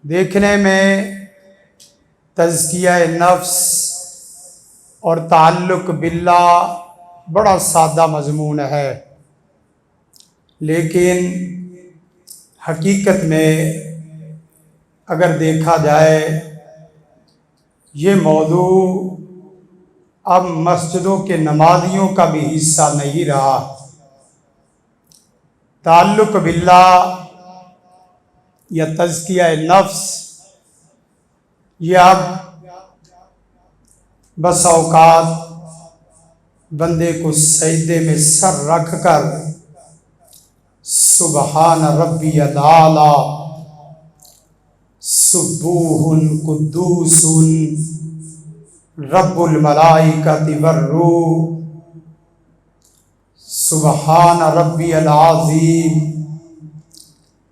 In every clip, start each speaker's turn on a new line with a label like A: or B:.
A: دیکھنے میں تزکیہ نفس اور تعلق باللہ بڑا سادہ مضمون ہے، لیکن حقیقت میں اگر دیکھا جائے یہ موضوع اب مسجدوں کے نمازیوں کا بھی حصہ نہیں رہا۔ تعلق باللہ یا تزکیہ نفس یہ اب بس اوقات بندے کو سجدے میں سر رکھ کر سبحان ربی الاعلی سبوح قدوس رب الملائکۃ والروح سبحان ربی العظیم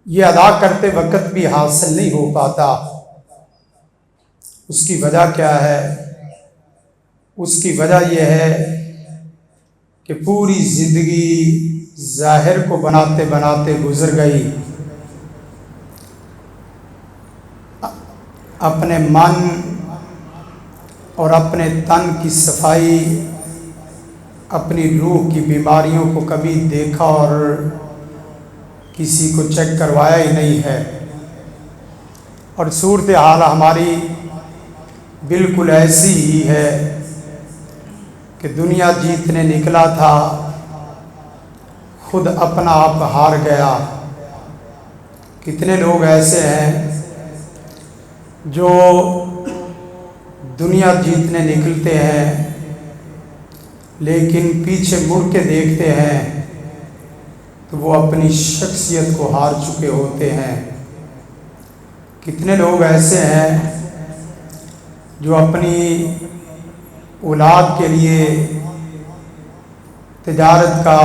A: یہ ادا کرتے وقت بھی حاصل نہیں ہو پاتا۔ اس کی وجہ کیا ہے؟ اس کی وجہ یہ ہے کہ پوری زندگی ظاہر کو بناتے بناتے گزر گئی، اپنے من اور اپنے تن کی صفائی، اپنی روح کی بیماریوں کو کبھی دیکھا اور کسی کو چیک کروایا ہی نہیں ہے، اور صورتحال ہماری بالکل ایسی ہی ہے کہ دنیا جیتنے نکلا تھا، خود اپنا آپ ہار گیا۔ کتنے لوگ ایسے ہیں جو دنیا جیتنے نکلتے ہیں لیکن پیچھے مڑ کے دیکھتے ہیں تو وہ اپنی شخصیت کو ہار چکے ہوتے ہیں۔ کتنے لوگ ایسے ہیں جو اپنی اولاد کے لیے تجارت کا،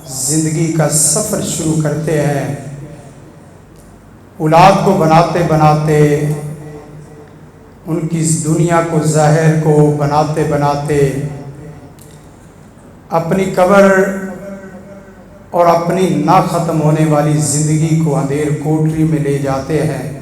A: زندگی کا سفر شروع کرتے ہیں، اولاد کو بناتے بناتے، ان کی دنیا کو، ظاہر کو بناتے بناتے اپنی قبر اور اپنی نہ ختم ہونے والی زندگی کو اندھیر کوٹری میں لے جاتے ہیں۔